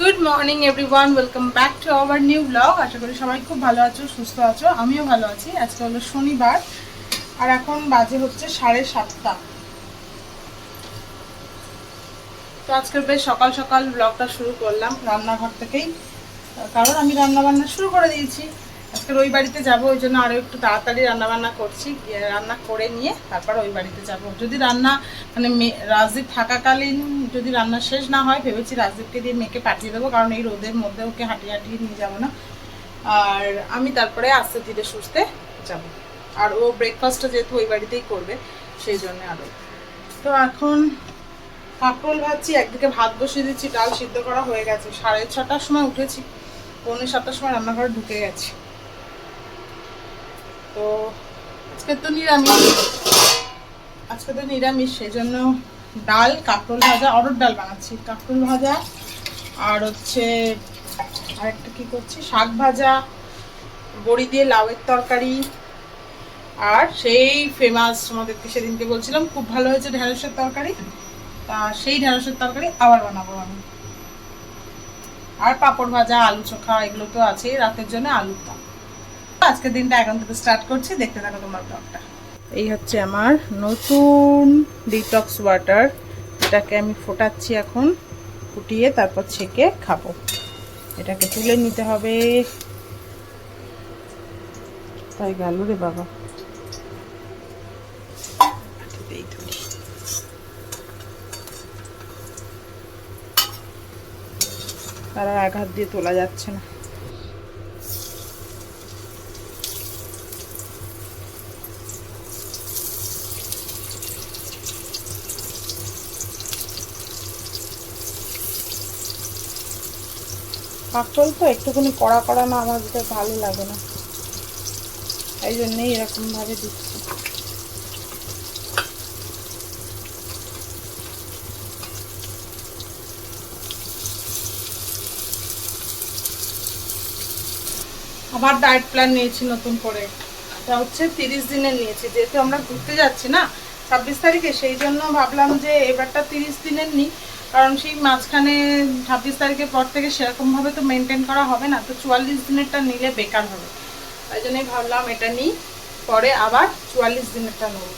Good morning everyone, welcome back to our new blog. আশা করি সবাই খুব ভালো আছো, সুস্থ আছো। আমিও ভালো আছি। আজকে হলো শনিবার আর এখন বাজে হচ্ছে 7:30। তো আজকে বেশ সকাল সকাল ব্লগটা শুরু করলাম রান্নাঘর থেকেই, কারণ আমি রান্নাবান্না শুরু করে দিয়েছি। আজকে ওই বাড়িতে যাবো, ওই জন্য আরও একটু তাড়াতাড়ি রান্নাবান্না করছি। রান্না করে নিয়ে তারপর ওই বাড়িতে যাব। যদি রান্না মানে রাজদীপ থাকাকালীন যদি রান্না শেষ না হয়, ভেবেছি রাজদীপকে দিয়ে মেয়েকে পাঠিয়ে দেবো, কারণ এই রোদের মধ্যে ওকে হাঁটিয়ে হাঁটিয়ে নিয়ে যাবো না। আর আমি তারপরে আস্তে ধীরে সুস্থে যাব। আর ও ব্রেকফাস্টটা যেহেতু ওই বাড়িতেই করবে, সেই জন্য আরও। তো এখন কাঁকরোল ভাজছি, একদিকে ভাত বসিয়ে দিচ্ছি, ডাল সিদ্ধ করা হয়ে গেছে। 6:30টার সময় উঠেছি, 6:45টার সময় রান্নাঘরে ঢুকে গেছি। তো আজকে তো নিরামিষ, সেই জন্য ডাল, কাঁকরোল ভাজা, অরড় ডাল বানাচ্ছি, কাঁকরোল ভাজা আর হচ্ছে আরেকটা কি করছি, শাক ভাজা, বড়ি দিয়ে লাউয়ের তরকারি। আর সেই ফেমাস, আমাদেরকে সেদিনকে বলছিলাম খুব ভালো হয়েছে ঢেঁড়সের তরকারি, তা সেই ঢেঁড়সের তরকারি আবার বানাবো আমি। আর পাঁপড় ভাজা, আলু চোখা, এগুলো তো আছেই রাতের জন্য, আলুর দম। আজকের দিনটা এখন থেকে স্টার্ট করছি, দেখতে থাকো তোমার ব্লগটা। এই হচ্ছে আমার নতুন ডিটক্স ওয়াটার, এটাকে আমি ফোটাচ্ছি এখন, ফুটিয়ে তারপর ছেঁকে খাবো। এটাকে তুলে নিতে হবে। তাই গেল রে বাবা, তারা এক হাত দিয়ে তোলা যাচ্ছে না। কাঁকরোল তো একটুখানি কড়া কড়া না, আমার যেটা ভালো লাগে না, এই জন্যেই এরকম ভাবে দিচ্ছি। আবার ডায়েট প্ল্যান নিয়েছি নতুন করে, এটা হচ্ছে 30 দিনের নিয়েছি। যেহেতু আমরা ঘুরতে যাচ্ছি না 26 তারিখে, সেই জন্য ভাবলাম যে এবারটা 30 দিনের নিই, কারণ সেই মাঝখানে 26 তারিখের পর থেকে সেরকমভাবে তো মেনটেন করা হবে না, তো 44 দিনেরটা নিলে বেকার হবে। তাই জন্যই ভাবলাম এটা নিই, পরে আবার 44 দিনেরটা নেব।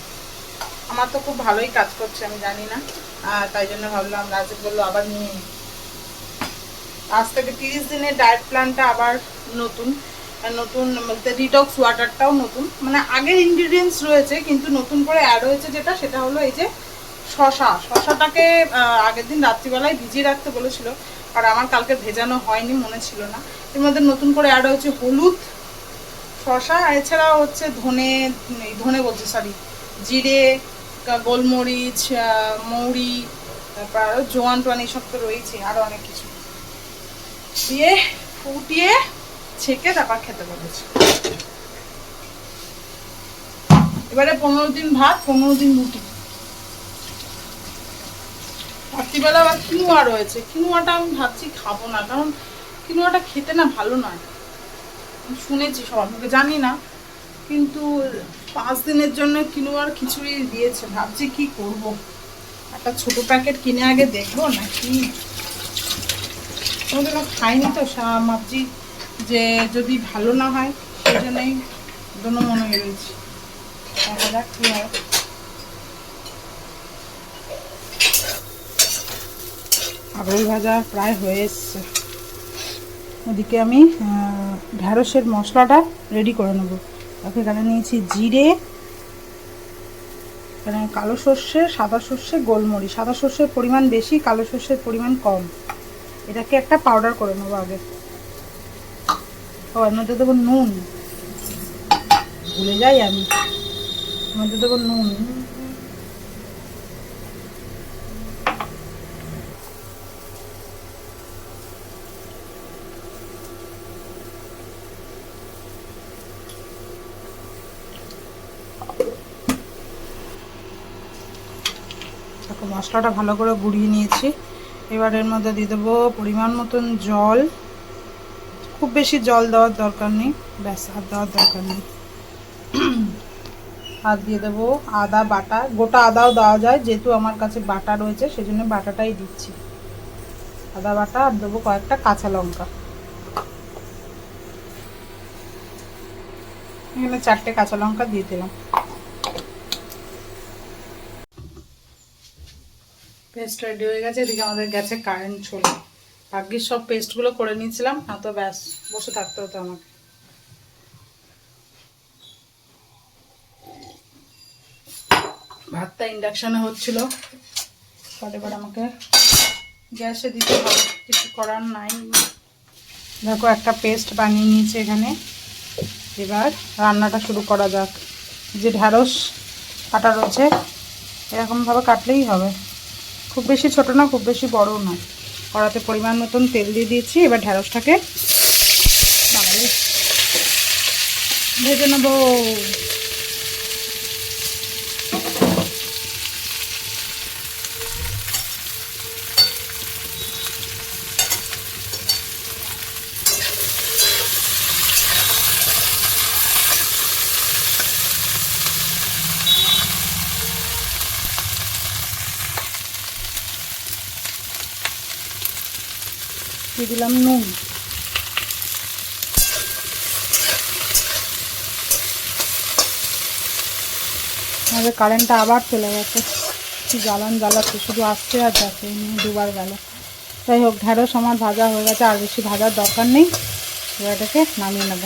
আমার তো খুব ভালোই কাজ করছে, আমি জানি না, তাই জন্য ভাবলাম, রাজীব বললো আবার নিয়ে নিই। আজ থেকে 30 দিনের ডায়েট প্ল্যানটা আবার নতুন নতুন বলতে ডিটক্স ওয়াটারটাও নতুন, মানে আগের ইনগ্রিডিয়েন্টস রয়েছে কিন্তু নতুন করে অ্যাড হয়েছে যেটা, সেটা হলো এই যে শশাটাকে আগের দিন রাত্রিবেলায় ভিজিয়ে রাখতে বলেছিল, আর আমার কালকে ভেজানো হয়নি, মনে ছিল না। এর মধ্যে নতুন করে অ্যাড হয়েছে হলুদ, শশা, আর এছাড়াও হচ্ছে ধনে বলছে সরি জিরে, গোলমরিচ, মৌরি, তারপর আরও জোয়ান টোয়ান এইসব তো রয়েছে, আরও অনেক কিছু দিয়ে ফুটিয়ে ছেঁকে তারপর খেতে বলেছে। এবারে 15 দিন ভাত, 15 দিন রুটি। রাত্রিবেলা আবার কিনোয়া রয়েছে, কিনোয়াটা আমি ভাবছি খাবো না, কারণ কিনোয়াটা খেতে না ভালো নয়, শুনেছি সবার মুখে, জানি না, কিন্তু 5 দিনের জন্য কিনোয়ার খিচুড়ি দিয়েছে, ভাবছি কি করব। একটা ছোট প্যাকেট কিনে আগে দেখবো নাকি, কোনোদিনও খাইনি তো, ভাবছি যে যদি ভালো না হয়, সেই জন্যই দোনো মনে হয়ে রয়েছে, দেখা যাক কি হয়। কাঁকরোল ভাজা প্রায় হয়ে এসছে, ওদিকে আমি ঢ্যাঁড়সের মশলাটা রেডি করে নেব। তাকে এখানে নিয়েছি জিরে, এখানে কালো সর্ষে, সাদা সর্ষে, গোলমরিচ। সাদা সর্ষের পরিমাণ বেশি, কালো সর্ষের পরিমাণ কম। এটাকে একটা পাউডার করে নেবো আগে। ও এর মধ্যে দেবো নুন, ভুলে যাই আমি, এর মধ্যে দেবো নুন। মশলাটা ভালো করে গুঁড়িয়ে নিয়েছি, এবার এর মধ্যে দিয়ে দেবো পরিমাণ মতন জল, খুব বেশি জল দেওয়ার দরকার নেই, ব্যাস আর দেওয়ার দরকার নেই। আর দিয়ে দেবো আদা বাটা, গোটা আদাও দেওয়া যায়, যেহেতু আমার কাছে বাটা রয়েছে সেজন্য বাটাটাই দিচ্ছি। আদা বাটা আর দেবো কয়েকটা কাঁচা লঙ্কা। এখানে 4টে কাঁচা লঙ্কা দিয়ে দিলাম। পেস্ট রেডি হয়ে গেছে। এদিকে আমাদের গ্যাসে কারেন্ট চলে, ভাগ্যিস সব পেস্টগুলো করে নিয়েছিলাম, না তো ব্যাস বসে থাকতে হতো আমাকে। ভাতটা ইন্ডাকশানে হচ্ছিল, এবার আমাকে গ্যাসে দিতে হবে, কিছু করার নাই। দেখো একটা পেস্ট বানিয়ে নিয়েছি এখানে। এবার রান্নাটা শুরু করা যাক। যে ঢ্যাঁড়স কাটা রয়েছে এরকমভাবে কাটলেই হবে, খুব বেশি ছোট না খুব বেশি বড়ও না। কড়াতে পরিমাণ মতন তেল দিয়ে দিয়েছি। এবার ঢ্যাঁড়সটাকে ভেজে নেবো। দিয়ে দিলাম নুন। আমাদের কারেন্টটা আবার চলে গেছে, কি জ্বালাচ্ছে, শুধু আসছে আর যাচ্ছে, দুবার গেল। যাই হোক, ঢ্যাঁড়স আমার ভাজা হয়ে গেছে, আর বেশি ভাজার দরকার নেই। এবার এটাকে নামিয়ে নেব।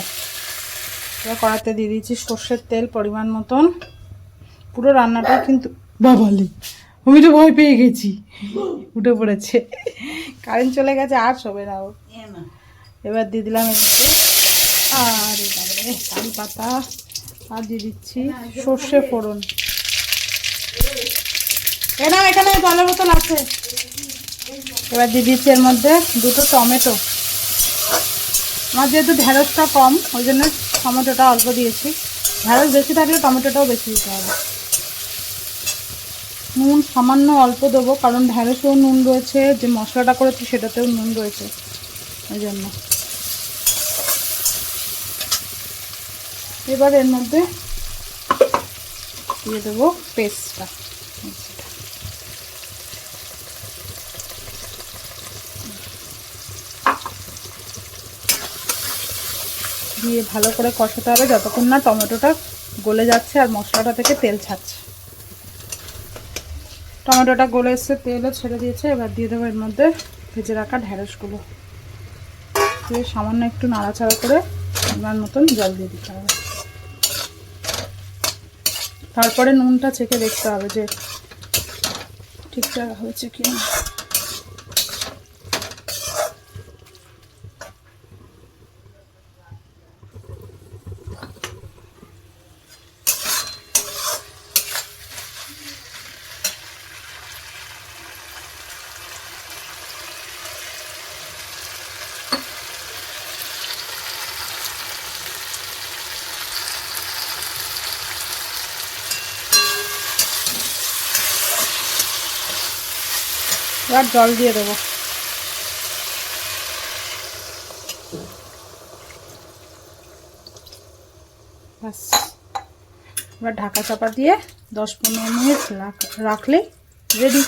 এবার কড়াতে দিয়ে দিয়েছি সর্ষের তেল পরিমাণ মতন। পুরো রান্নাটা কিন্তু বাবালি, আমি তো ভয় পেয়ে গেছি, উঠে পড়েছে, কারেন্ট চলে গেছে আর শোবে না ও। এবার দিয়ে দিলাম এর মধ্যে আর কারি পাতা, আর দিয়ে দিচ্ছি সর্ষে ফোড়ন। এখানে জলের বোতল আছে। এবার দিয়ে দিচ্ছি এর মধ্যে 2টো টমেটো। আমার যেহেতু ঢ্যাঁড়সটা কম ওই জন্য টমেটোটা অল্প দিয়েছি, ঢ্যাঁড়স বেশি থাকলে টমেটোটাও বেশি দিতে হবে। নুন সামান্য অল্প দেবো, কারণ ঢ্যাঁড়সেও নুন রয়েছে, যে মশলাটা করেছি সেটাতেও নুন রয়েছে, ওই জন্য। এবার এর মধ্যে দিয়ে দেবো পেস্টটা। দিয়ে ভালো করে কষাতে হবে যতক্ষণ না টমেটোটা গলে যাচ্ছে আর মশলাটা থেকে তেল ছাড়ছে। টমেটোটা গলে এসে তেলও ছেড়ে দিয়েছে। এবার দিয়ে দেবো এর মধ্যে ভেজে রাখা ঢ্যাঁড়সগুলো, দিয়ে সামান্য একটু নাড়াচাড়া করে পরিমাণ মতন জল দিয়ে দিতে হবে। তারপরে নুনটা চেখে দেখতে হবে যে ঠিকঠাক হয়েছে কিনা। এবার জল দিয়ে দেবো। ব্যাস, এবার ঢাকা চাপা দিয়ে 10-15 মিনিট রাখলেই রেডি।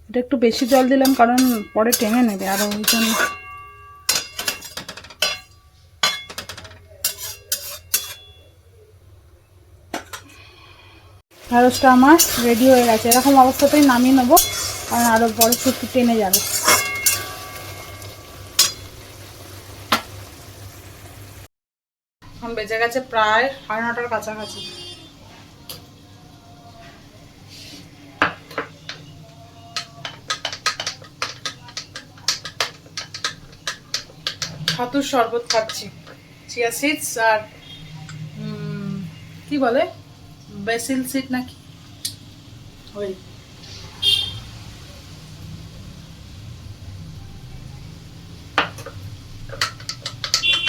এটা একটু বেশি জল দিলাম কারণ পরে টেনে নেবে, আর ওই জন্য। ঢ্যাঁড়সটা আমার রেডি হয়ে গেছে। এরকম অবস্থাতেই নামিয়ে নেবো, কারণ আরও বড় একটু টেনে যাবে। এখন বেজে গেছে প্রায় 9:30টার কাছাকাছি। ছাতুর শরবত খাচ্ছি, চিয়া সিডস আর কি বলে বেসিল সিড নাকি ওই।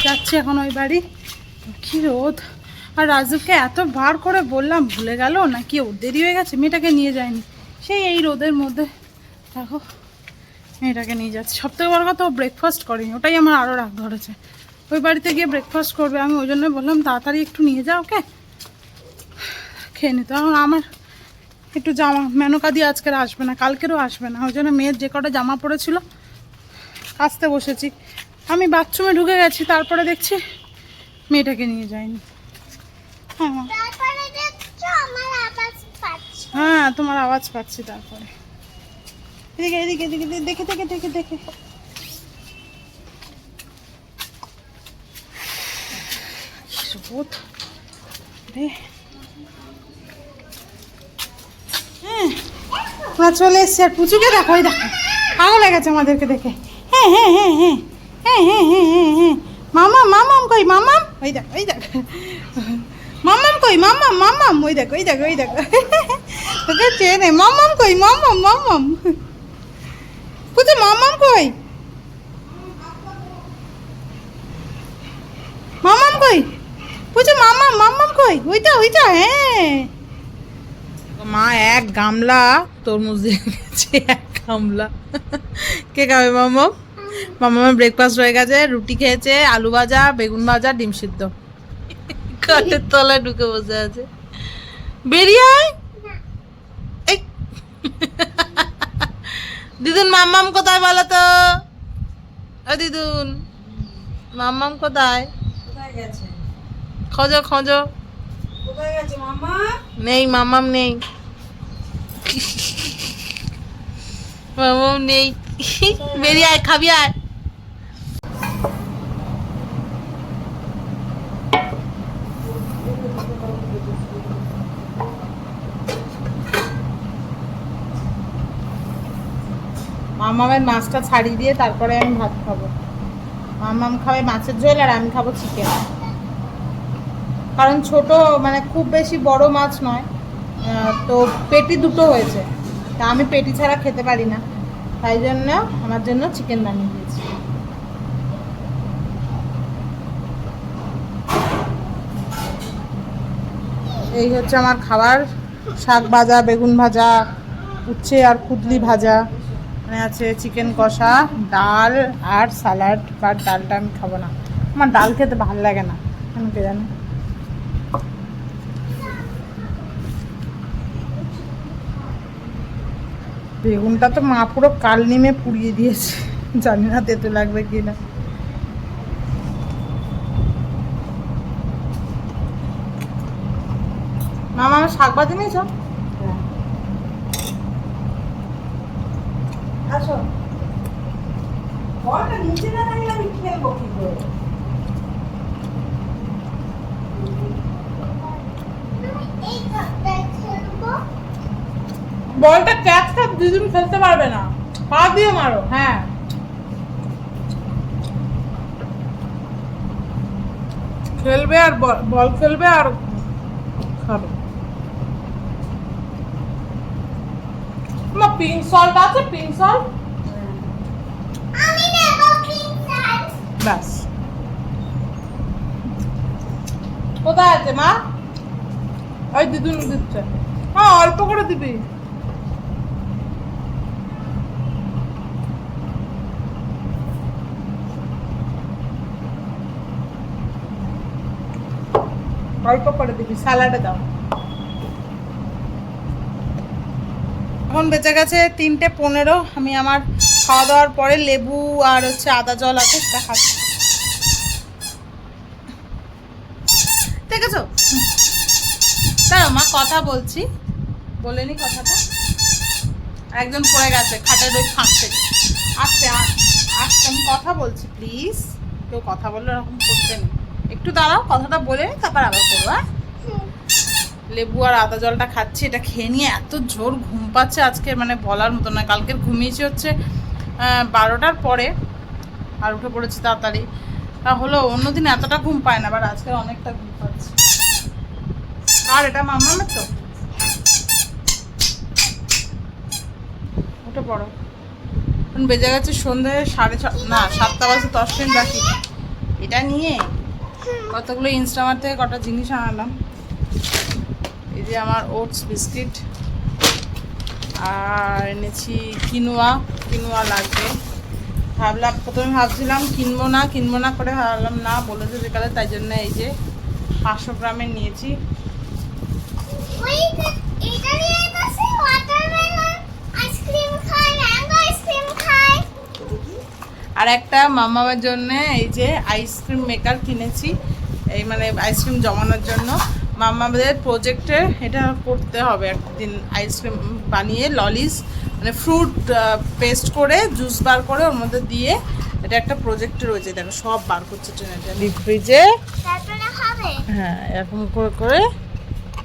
যাচ্ছি এখন ওই বাড়ি। কি রোদ, আর রাজুকে এতবার করে বললাম ভুলে গেল নাকি ওর দেরি হয়ে গেছে, মেয়েটাকে নিয়ে যায়নি। সেই এই রোদের মধ্যে দেখো মেয়েটাকে নিয়ে যাচ্ছে। সবথেকে বড় কথা ও ব্রেকফাস্ট করেনি, ওটাই আমার আরও রাগ ধরেছে। ওই বাড়িতে গিয়ে ব্রেকফাস্ট করবে, আমি ওই জন্য বললাম তাড়াতাড়ি একটু নিয়ে যাও, ওকে খেয়ে নিতে। আমার একটু জামা, মেনকা দিয়ে আজকের আসবে না, কালকেরও আসবে না, ওই জন্য মেয়ের যে কটা জামা পড়েছিল কাচতে বসেছি। আমি বাথরুমে ঢুকে গেছি, তারপরে দেখছি মেয়েটাকে নিয়ে যায়নি। হ্যাঁ তোমার আওয়াজ পাচ্ছি। তারপরে এদিকে এদিকে এদিকে দেখে দেখে দেখে দেখে রোদ রে। হ্যাঁ আমরা চলে এসছি। আর পুচুকে দেখো, ওই দেখো পাগল হয়ে গেছে আমাদেরকে দেখে। হ্যাঁ হ্যাঁ হ্যাঁ হ্যাঁ হ্যাঁ হ্যাঁ হ্যাঁ হ্যাঁ হ্যাঁ মামাম মামাম কই মামাম, ওই দেখ ওই দেখ মামাম কই মামাম মামাম, ওই দেখ ওই দেখ ওই দেখ তোকে চেনে। মামাম কই মামাম মামাম, পুচু মামাম কই মামাম কই, পুচু মামাম মামাম কই, ওইটা ওইটা। হ্যাঁ মা এক গামলা তরমুজ দিয়ে গেছে, এক গামলা। কে খাবে মামাম? মামামের ব্রেকফাস্ট হয়ে গেছে, রুটি খেয়েছে, আলু ভাজা, বেগুন ভাজা, ডিম সিদ্ধ। কাঠের তলায় ঢুকে বসে আছে। বেরিয়ে আয়। এই দিদুন মাম্মাম কোথায় বলো তো? দিদুন মাম্মাম কোথায়? খোঁজো খোঁজো। নেই মাম্মাম নেই, মাম্মাম নেই। বেরিয়ে আয়, খাবি আয়। মামামের মাছটা ছাড়িয়ে দিয়ে তারপরে আমি ভাত খাবো। মামাম খাবে মাছের ঝোল আর আমি খাবো চিকেন। কারণ ছোট মানে খুব বেশি বড় মাছ নয়, তো পেটি দুটো হয়েছে, তা আমি পেটি ছাড়া খেতে পারি না, তাই জন্য আমার জন্য চিকেন বানিয়ে দিয়েছি। এই হচ্ছে আমার খাবার। শাক ভাজা, বেগুন ভাজা, উচ্ছে আর কুদলি ভাজা, মানে আছে চিকেন কষা, ডাল আর স্যালাড। বাট ডালটা আমি খাবো না, আমার ডাল খেতে ভালো লাগে না কেন কে জানে। বেগুনটা তো মা পুরো কাল নিমে পুড়িয়ে দিয়েছে, জানি না তেতো লাগবে কিনা। মামা আমার শাক ভাজি নিয়েছ? আসো, বলটা নিচে না থাকলে আমি খেলবো কি করে? বলটা ক্যাচ কাপ দুদিন খেলতে পারবে না, পা দিয়ে মারো। হ্যাঁ খেলবে আর বল খেলবে আর খাবে। তোমার পিঙ্ক সল্ট আছে? পিঙ্ক সল্ট ব্যাস। কোথায় আছে মা? ওই দিদুন দিচ্ছে। হ্যাঁ অল্প করে দিবি। অল্প করে দিবি, স্যালাডে দাও। এখন বেঁচে গেছে 3:15। আমি আমার খাওয়া দাওয়ার পরে লেবু আর হচ্ছে আদা জল আছে সেটা খাচ্ছি। দেখেছো? দাঁড়াও মা কথা বলছি, বলেনি কথাটা। একজন পড়ে গেছে খাটের ওই ফাঁক থেকে। আস্তে আস্তে আমি কথা বলছি, প্লিজ কেউ কথা বললে এরকম করতে নেই। একটু দাঁড়াও, কথাটা বলে তারপর আবার করবো। লেবু আর আদা জলটা খাচ্ছি, এটা খেয়ে নিয়ে এত জোর ঘুম পাচ্ছে আজকে, মানে বলার মতো না। কালকের ঘুমিয়েছি হচ্ছে 12টার পরে, আর উঠে পড়েছি তাড়াতাড়ি। তা হলো অন্যদিন এতটা ঘুম পায় না, বাট আজকে অনেকটা ঘুম পাচ্ছে। আর এটা মামামের তো উঠে পড়ো। এখন বেজে গেছে সন্ধ্যে 6:30, না 7টা বাজে 10 মিনিট বাকি। এটা নিয়ে কতগুলো ইনস্টামার্ট থেকে কটা জিনিস আনালাম। এই যে আমার ওটস বিস্কিট, আর এনেছি কিনোয়া লাগবে। প্রথমে ভাবছিলাম কিনবো না করে ভাবলাম না, বলেছে বিকালে, তাই জন্য এই যে 500 গ্রামের নিয়েছি। আর একটা মামার জন্য এই যে আইসক্রিম মেকার কিনেছি, এই মানে আইসক্রিম জমানোর জন্য। মামাদের প্রজেক্টে এটা করতে হবে একদিন, আইসক্রিম বানিয়ে ললিস মানে ফ্রুট পেস্ট করে জুস বার করে ওর মধ্যে দিয়ে, এটা একটা প্রজেক্ট রয়েছে। দেখো সব বার করছে ট্রেনে ডিপ ফ্রিজে। হ্যাঁ এরকম করে করে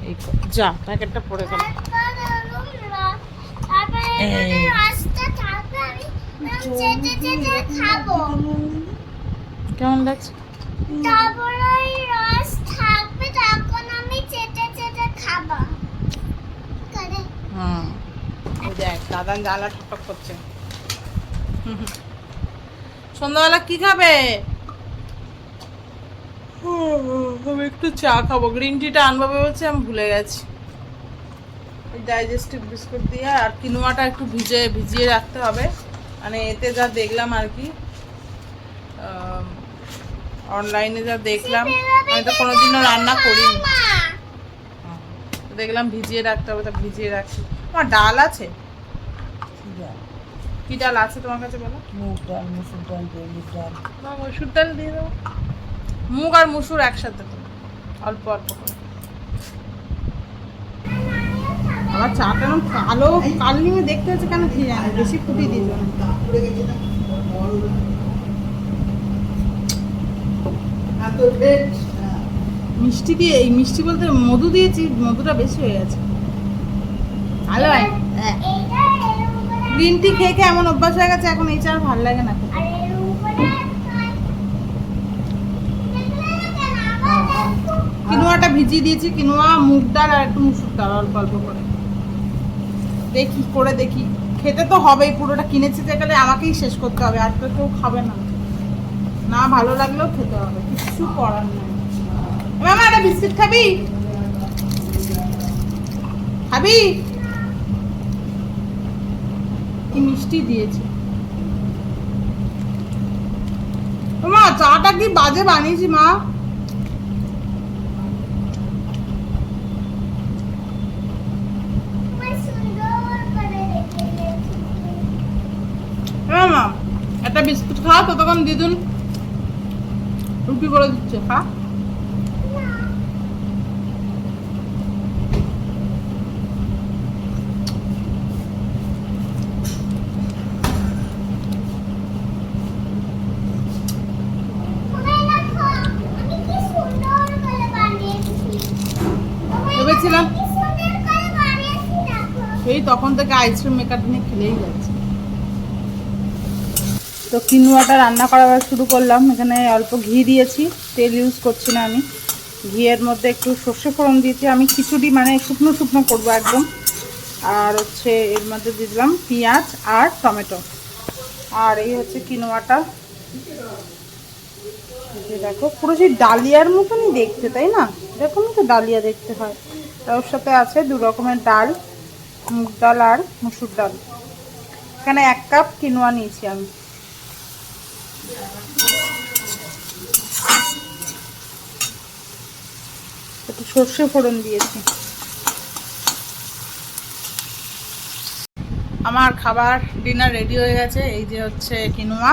এই যা প্যাকেটটা পড়ে গেল। কেমন লাগছে? দেখ দাদা জ্বালা ঠকঠক করছে। সন্ধ্যাবেলা কি খাবে? আমি একটু চা খাবো, গ্রিন টিটা আনবো বলছে, আমি ভুলে গেছি। ডাইজেস্টিভ বিস্কুট দিয়ে আর কিনোয়াটা একটু ভিজিয়ে রাখতে হবে, মানে এতে যা দেখলাম আর কি, অনলাইনে যা দেখলাম, আমি তো কোনোদিনও রান্না করিনি, দেখলাম ভিজিয়ে রাখতে হবে, তা ভিজিয়ে রাখছি। তোমার ডাল আছে? কি ডাল আছে তোমার কাছে বলো? মুগ ডাল, মসুর ডাল, বিউলির ডাল। মসুর ডাল দিয়ে দেবো, মুগ আর মসুর একসাথে অল্প অল্প করে। আমার চা কেন কালো কালিমে দেখতে হচ্ছে কেন কি জানি, বেশি ফুটি দিয়েছে। মিষ্টি দিয়ে, এই মিষ্টি বলতে মধু দিয়েছি, মধুটা বেশি হয়ে গেছে। ভালো হয়, গ্রিন টি খেয়ে খেয়ে এমন অভ্যাস হয়ে গেছে, এখন এই চা আর ভালো লাগে না। কিনোয়াটা ভিজিয়ে দিয়েছি, কিনোয়া, মুগ ডাল আর একটু মুসুর ডাল অল্প অল্প করে। দেখি করে দেখি, খেতে তো হবেই, পুরোটা কিনেছি যে গেলে আমাকেই শেষ করতে হবে, আর তো কেউ খাবে না, না ভালো লাগলেও খেতে হবে, কিছু করার নেই। মামা একটা বিস্কিট খাবি? খাবি? কি মিষ্টি দিয়েছে। মা চাটা কি বাজে বানিয়েছি মা। মা একটা বিস্কুট খা, ততক্ষণ দিদুন রুটি করে দিচ্ছে, খা। ভেবেছিলাম সেই তখন থেকে আইসক্রিম মেকার নিয়ে খেলেই যাচ্ছে। তো কিনোয়াটা রান্না করা শুরু করলাম। এখানে অল্প ঘি দিয়েছি, তেল ইউজ করছি না আমি। ঘিয়ের মধ্যে একটু সর্ষে ফোড়ন দিয়েছি, আমি খিচুড়ি মানে শুকনো শুকনো করবো একদম। আর হচ্ছে এর মধ্যে দিয়ে দিলাম পেঁয়াজ আর টমেটো। আর এই হচ্ছে কিনোয়াটা, দেখো পুরো সেই ডালিয়ার মতনই দেখতে, তাই না? এরকমই তো ডালিয়া দেখতে হয়। আর ওর সাথে আছে 2 রকমের ডাল, মুগ ডাল আর মসুর ডাল। এখানে 1 কাপ কিনোয়া নিয়েছি আমি। একটু সর্ষে ফোড়ন দিয়েছি। আমার খাবার ডিনার রেডি হয়ে গেছে। এই যে হচ্ছে কিনোয়া,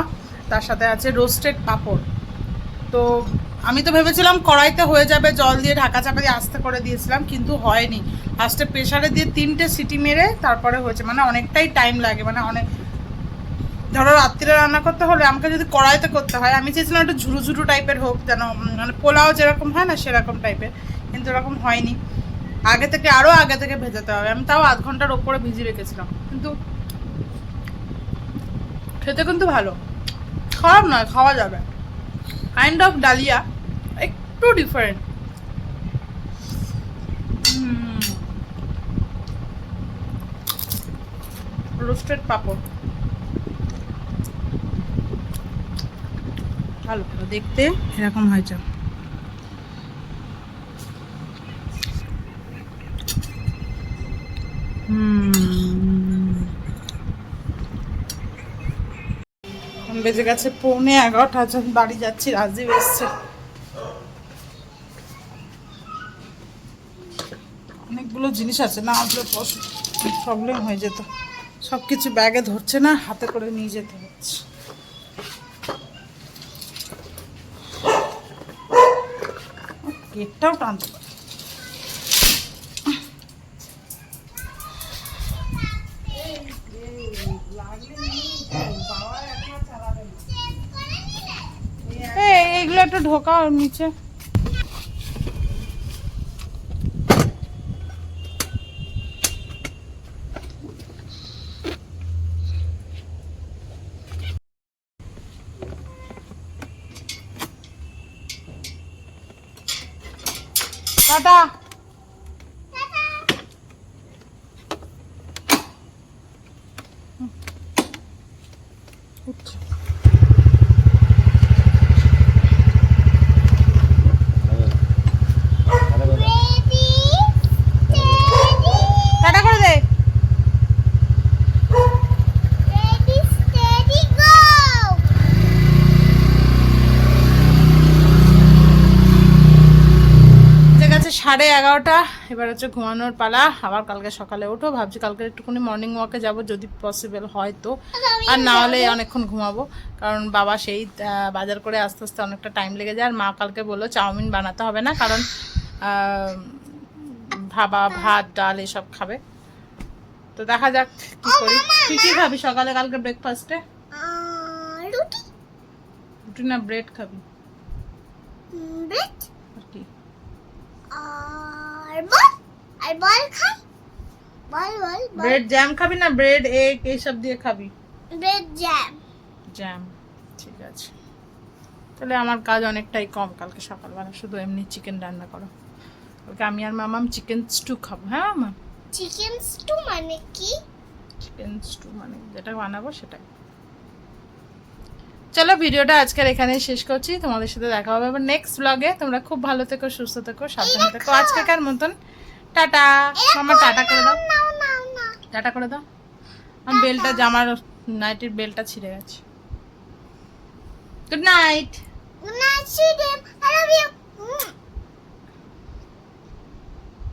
তার সাথে আছে রোস্টেড পাঁপড়। তো আমি তো ভেবেছিলাম কড়াইতে হয়ে যাবে, জল দিয়ে ঢাকা চাপা দিয়ে আস্তে করে দিয়েছিলাম, কিন্তু হয়নি। লাস্টে প্রেশারে দিয়ে 3টে সিটি মেরে তারপরে হয়েছে, মানে অনেকটাই টাইম লাগে। মানে অনেক, ধরো রাত্রিরে রান্না করতে হলে আমাকে যদি কড়াইতে করতে হয়, আমি চেয়েছিলাম একটু ঝুরু ঝুরু টাইপের হোক, যেন মানে পোলাও যেরকম হয় না সেরকম টাইপের, কিন্তু এরকম হয়নি। আগে থেকে আরও আগে থেকে ভেজাতে হবে। আমি তাও আধ ঘন্টার ওপরে ভিজিয়ে রেখেছিলাম, কিন্তু খেতে কিন্তু ভালো, খারাপ নয়, খাওয়া যাবে। কাইন্ড অফ ডালিয়া, একটু ডিফারেন্ট। রোস্টেড পাঁপড় ভালো দেখতে, এরকম হয়েছে। বেজে গেছে 11:15, বাড়ি যাচ্ছি, রাজদীপ এসছে। অনেকগুলো জিনিস আছে না, আসলে প্রবলেম হয়ে যেত, সব কিছু ব্যাগে ধরছে না, হাতে করে নিয়ে যেতে হচ্ছে। গেটটাও টানতে পারে। এইগুলো একটু ঢোকাও নিচে। টাটা। টাটা করে দে। গেছে 11:30, এবার হচ্ছে ঘুমানোর পালা। আবার কালকে সকালে ওঠো, ভাবছি কালকে একটুখানি মর্নিং ওয়াকে যাব যদি পসিবল হয় তো, আর না হলে অনেকক্ষণ ঘুমাবো, কারণ বাবা সেই বাজার করে আস্তে আস্তে অনেকটা টাইম লেগে যায়। আর মা কালকে বললো চাউমিন বানাতে হবে না, কারণ ভাত ডাল এসব খাবে। তো দেখা যাক কি করি। তুই কি খাবি সকালে কালকে ব্রেকফাস্টে? রুটি। রুটি না ব্রেড খাবি? ব্রেড আর কি? আর বল খাই। বল ব্রেড জ্যাম খাবি না ব্রেড এগ এইসব দিয়ে খাবি? Bread jam. জ্যাম, ঠিক আছে। তাহলে আমার কাজ অনেকটাই কম কালকে সকালবেলা, শুধু এমনি চিকেন রান্না করো। কালকে আমি আর মামাম চিকেন স্টু খাবো। হ্যাঁ মামা? চিকেন স্টু মানে কি? চিকেন স্টু মানে যেটা বানাবো সেটাই। চলো ভিডিওটা আজকের এখানে শেষ করছি, তোমাদের সাথে দেখা হবে আবার নেক্সট ব্লগে। তোমরা খুব ভালো থেকো, সুস্থ থেকো, সাবধানে থেকো। আজকেকার মতন টাটা। মামা টাটা করে দাও। টাটা করে দাও। আমার বেলটা, জামার নাইটির বেলটা ছিঁড়ে গেছে। Good night. Good night, sweetie. I love you.